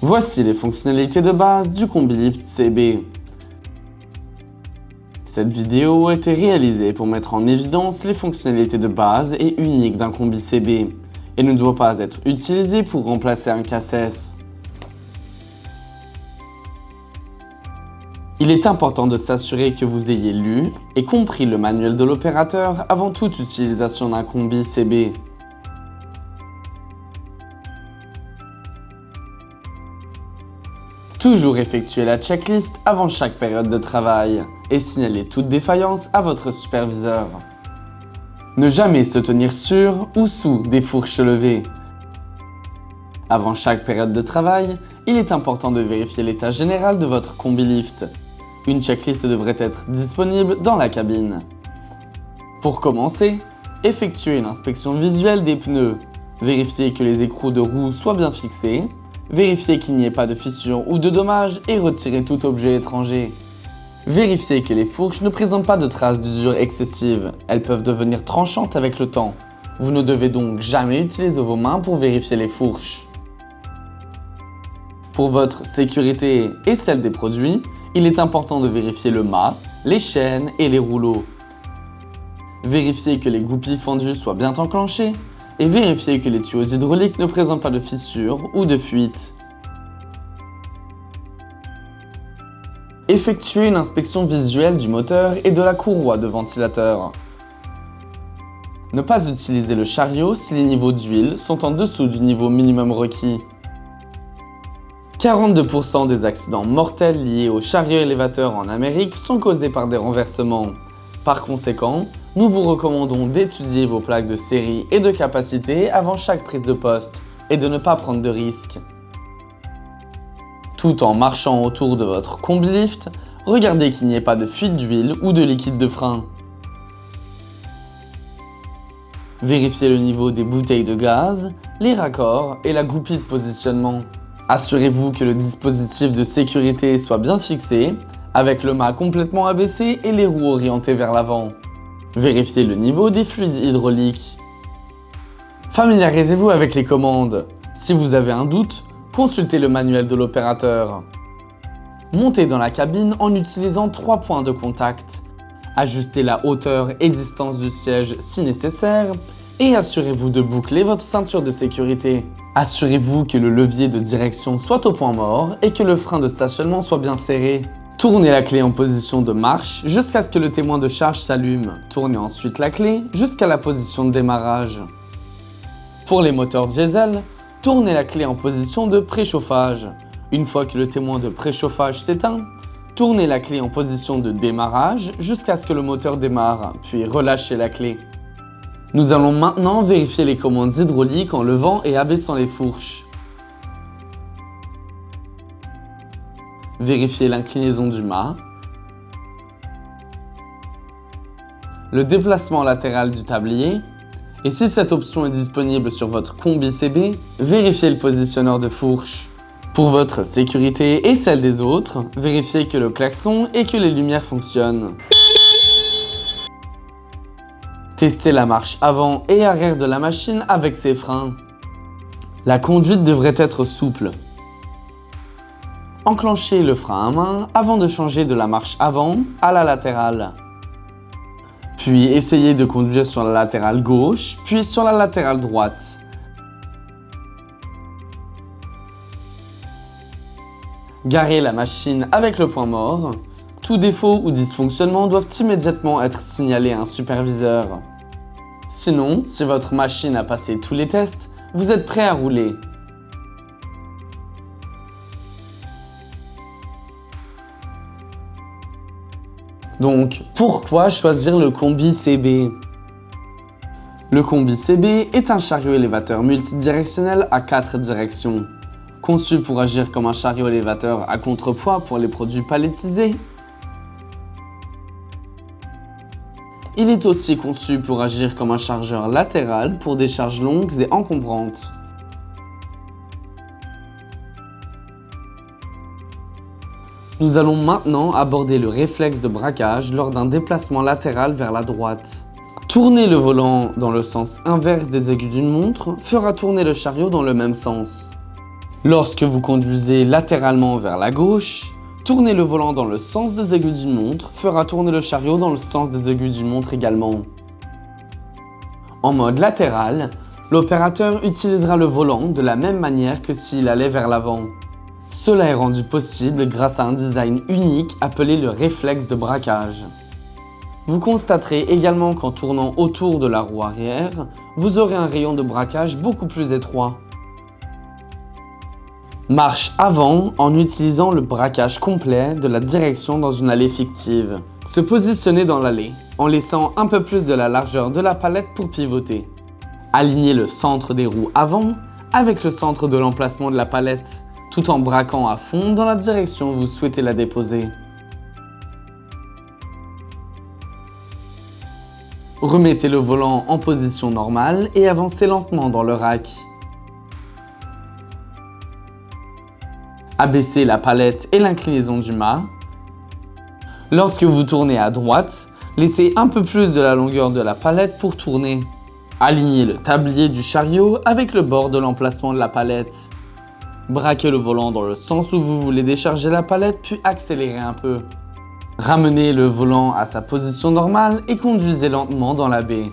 Voici les fonctionnalités de base du Combi-Lift CB. Cette vidéo a été réalisée pour mettre en évidence les fonctionnalités de base et uniques d'un Combi CB et ne doit pas être utilisée pour remplacer un CACES. Il est important de s'assurer que vous ayez lu et compris le manuel de l'opérateur avant toute utilisation d'un Combi CB. Toujours effectuer la checklist avant chaque période de travail et signaler toute défaillance à votre superviseur. Ne jamais se tenir sur ou sous des fourches levées. Avant chaque période de travail, il est important de vérifier l'état général de votre Combi-Lift. Une checklist devrait être disponible dans la cabine. Pour commencer, effectuez une inspection visuelle des pneus. Vérifiez que les écrous de roue soient bien fixés. Vérifiez qu'il n'y ait pas de fissures ou de dommages et retirez tout objet étranger. Vérifiez que les fourches ne présentent pas de traces d'usure excessive. Elles peuvent devenir tranchantes avec le temps. Vous ne devez donc jamais utiliser vos mains pour vérifier les fourches. Pour votre sécurité et celle des produits, il est important de vérifier le mât, les chaînes et les rouleaux. Vérifiez que les goupilles fendues soient bien enclenchées et vérifiez que les tuyaux hydrauliques ne présentent pas de fissures ou de fuites. Effectuez une inspection visuelle du moteur et de la courroie de ventilateur. Ne pas utiliser le chariot si les niveaux d'huile sont en dessous du niveau minimum requis. 42% des accidents mortels liés au chariot élévateur en Amérique sont causés par des renversements. Par conséquent, nous vous recommandons d'étudier vos plaques de série et de capacité avant chaque prise de poste et de ne pas prendre de risques. Tout en marchant autour de votre Combi-Lift, regardez qu'il n'y ait pas de fuite d'huile ou de liquide de frein. Vérifiez le niveau des bouteilles de gaz, les raccords et la goupille de positionnement. Assurez-vous que le dispositif de sécurité soit bien fixé, avec le mât complètement abaissé et les roues orientées vers l'avant. Vérifiez le niveau des fluides hydrauliques. Familiarisez-vous avec les commandes. Si vous avez un doute, consultez le manuel de l'opérateur. Montez dans la cabine en utilisant 3 points de contact. Ajustez la hauteur et distance du siège si nécessaire et assurez-vous de boucler votre ceinture de sécurité. Assurez-vous que le levier de direction soit au point mort et que le frein de stationnement soit bien serré. Tournez la clé en position de marche jusqu'à ce que le témoin de charge s'allume. Tournez ensuite la clé jusqu'à la position de démarrage. Pour les moteurs diesel, tournez la clé en position de préchauffage. Une fois que le témoin de préchauffage s'éteint, tournez la clé en position de démarrage jusqu'à ce que le moteur démarre, puis relâchez la clé. Nous allons maintenant vérifier les commandes hydrauliques en levant et abaissant les fourches. Vérifiez l'inclinaison du mât, le déplacement latéral du tablier, et si cette option est disponible sur votre Combi CB, vérifiez le positionneur de fourche. Pour votre sécurité et celle des autres, vérifiez que le klaxon et que les lumières fonctionnent. Testez la marche avant et arrière de la machine avec ses freins. La conduite devrait être souple. Enclenchez le frein à main avant de changer de la marche avant à la latérale. Puis essayez de conduire sur la latérale gauche, puis sur la latérale droite. Garez la machine avec le point mort. Tout défaut ou dysfonctionnement doivent immédiatement être signalés à un superviseur. Sinon, si votre machine a passé tous les tests, vous êtes prêt à rouler. Donc, pourquoi choisir le Combi CB? Le Combi CB est un chariot élévateur multidirectionnel à 4 directions. Conçu pour agir comme un chariot élévateur à contrepoids pour les produits palettisés. Il est aussi conçu pour agir comme un chargeur latéral pour des charges longues et encombrantes. Nous allons maintenant aborder le réflexe de braquage lors d'un déplacement latéral vers la droite. Tourner le volant dans le sens inverse des aiguilles d'une montre fera tourner le chariot dans le même sens. Lorsque vous conduisez latéralement vers la gauche, tourner le volant dans le sens des aiguilles d'une montre fera tourner le chariot dans le sens des aiguilles d'une montre également. En mode latéral, l'opérateur utilisera le volant de la même manière que s'il allait vers l'avant. Cela est rendu possible grâce à un design unique appelé le réflexe de braquage. Vous constaterez également qu'en tournant autour de la roue arrière, vous aurez un rayon de braquage beaucoup plus étroit. Marche avant en utilisant le braquage complet de la direction dans une allée fictive. Se positionner dans l'allée en laissant un peu plus de la largeur de la palette pour pivoter. Alignez le centre des roues avant avec le centre de l'emplacement de la palette, tout en braquant à fond dans la direction où vous souhaitez la déposer. Remettez le volant en position normale et avancez lentement dans le rack. Abaissez la palette et l'inclinaison du mât. Lorsque vous tournez à droite, laissez un peu plus de la longueur de la palette pour tourner. Alignez le tablier du chariot avec le bord de l'emplacement de la palette. Braquez le volant dans le sens où vous voulez décharger la palette puis accélérez un peu. Ramenez le volant à sa position normale et conduisez lentement dans la baie.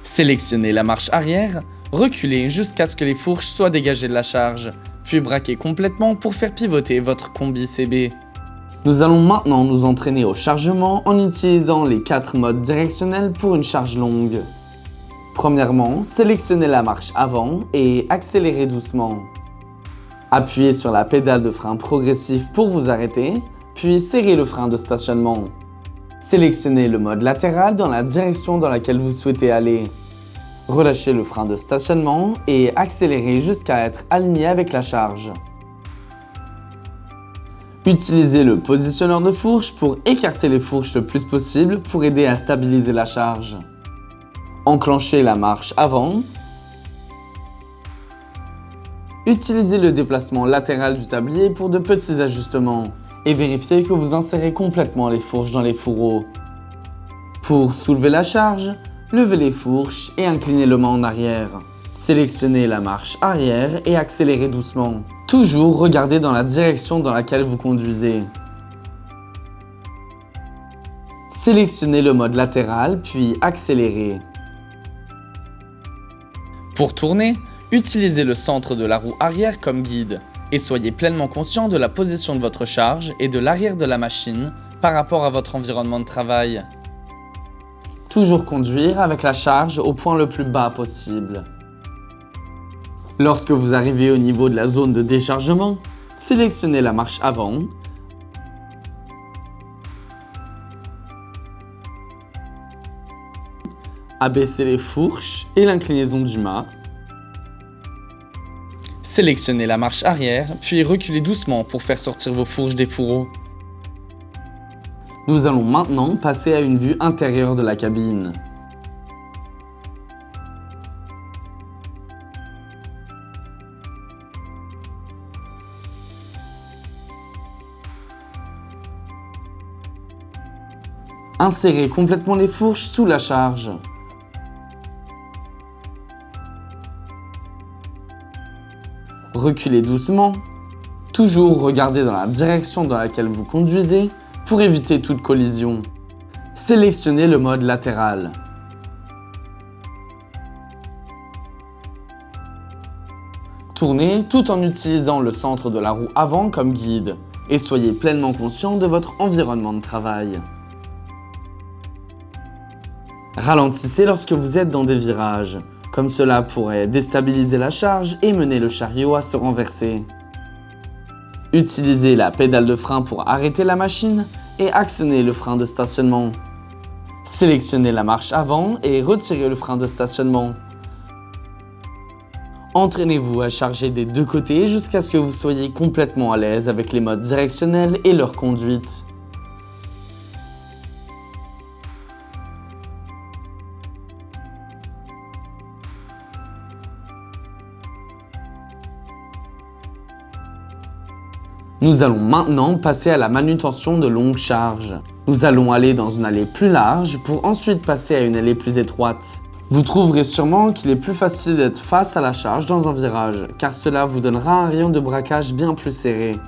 Sélectionnez la marche arrière, reculez jusqu'à ce que les fourches soient dégagées de la charge, puis braquez complètement pour faire pivoter votre combi CB. Nous allons maintenant nous entraîner au chargement en utilisant les 4 modes directionnels pour une charge longue. Premièrement, sélectionnez la marche avant et accélérez doucement. Appuyez sur la pédale de frein progressif pour vous arrêter, puis serrez le frein de stationnement. Sélectionnez le mode latéral dans la direction dans laquelle vous souhaitez aller. Relâchez le frein de stationnement et accélérez jusqu'à être aligné avec la charge. Utilisez le positionneur de fourche pour écarter les fourches le plus possible pour aider à stabiliser la charge. Enclenchez la marche avant. Utilisez le déplacement latéral du tablier pour de petits ajustements et vérifiez que vous insérez complètement les fourches dans les fourreaux. Pour soulever la charge, levez les fourches et inclinez le mât en arrière. Sélectionnez la marche arrière et accélérez doucement. Toujours regardez dans la direction dans laquelle vous conduisez. Sélectionnez le mode latéral puis accélérez. Pour tourner, utilisez le centre de la roue arrière comme guide et soyez pleinement conscient de la position de votre charge et de l'arrière de la machine par rapport à votre environnement de travail. Toujours conduire avec la charge au point le plus bas possible. Lorsque vous arrivez au niveau de la zone de déchargement, sélectionnez la marche avant. Abaissez les fourches et l'inclinaison du mât. Sélectionnez la marche arrière, puis reculez doucement pour faire sortir vos fourches des fourreaux. Nous allons maintenant passer à une vue intérieure de la cabine. Insérez complètement les fourches sous la charge. Reculez doucement. Toujours regardez dans la direction dans laquelle vous conduisez pour éviter toute collision. Sélectionnez le mode latéral. Tournez tout en utilisant le centre de la roue avant comme guide et soyez pleinement conscient de votre environnement de travail. Ralentissez lorsque vous êtes dans des virages, comme cela pourrait déstabiliser la charge et mener le chariot à se renverser. Utilisez la pédale de frein pour arrêter la machine et actionnez le frein de stationnement. Sélectionnez la marche avant et retirez le frein de stationnement. Entraînez-vous à charger des deux côtés jusqu'à ce que vous soyez complètement à l'aise avec les modes directionnels et leur conduite. Nous allons maintenant passer à la manutention de longue charge. Nous allons aller dans une allée plus large pour ensuite passer à une allée plus étroite. Vous trouverez sûrement qu'il est plus facile d'être face à la charge dans un virage, car cela vous donnera un rayon de braquage bien plus serré.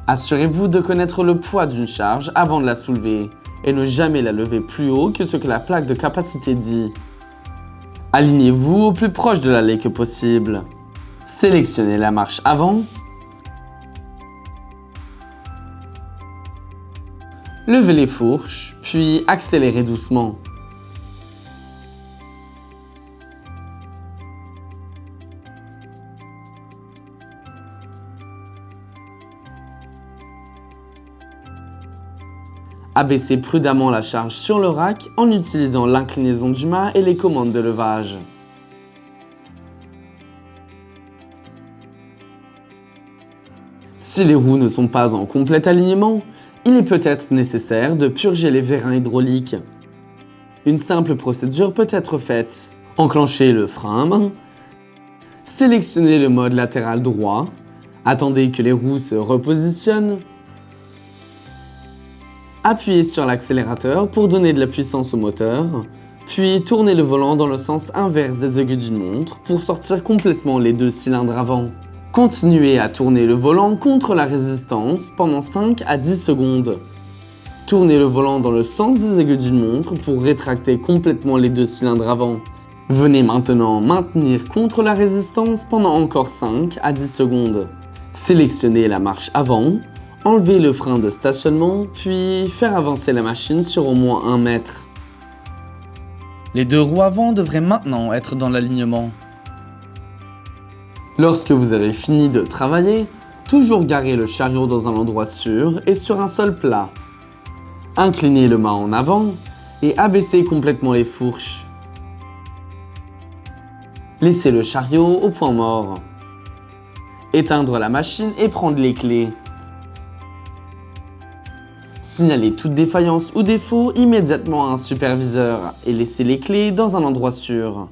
Assurez-vous de connaître le poids d'une charge avant de la soulever, et ne jamais la lever plus haut que ce que la plaque de capacité dit. Alignez-vous au plus proche de l'allée que possible. Sélectionnez la marche avant. Levez les fourches, puis accélérez doucement. Abaissez prudemment la charge sur le rack en utilisant l'inclinaison du mât et les commandes de levage. Si les roues ne sont pas en complet alignement, il est peut-être nécessaire de purger les vérins hydrauliques. Une simple procédure peut être faite. Enclenchez le frein à main, sélectionnez le mode latéral droit, attendez que les roues se repositionnent, appuyez sur l'accélérateur pour donner de la puissance au moteur, puis tournez le volant dans le sens inverse des aiguilles d'une montre pour sortir complètement les deux cylindres avant. Continuez à tourner le volant contre la résistance pendant 5 à 10 secondes. Tournez le volant dans le sens des aiguilles d'une montre pour rétracter complètement les deux cylindres avant. Venez maintenant maintenir contre la résistance pendant encore 5 à 10 secondes. Sélectionnez la marche avant, enlevez le frein de stationnement, puis faire avancer la machine sur au moins 1 mètre. Les deux roues avant devraient maintenant être dans l'alignement. Lorsque vous avez fini de travailler, toujours garez le chariot dans un endroit sûr et sur un sol plat. Inclinez le mât en avant et abaissez complètement les fourches. Laissez le chariot au point mort. Éteindre la machine et prendre les clés. Signalez toute défaillance ou défaut immédiatement à un superviseur et laissez les clés dans un endroit sûr.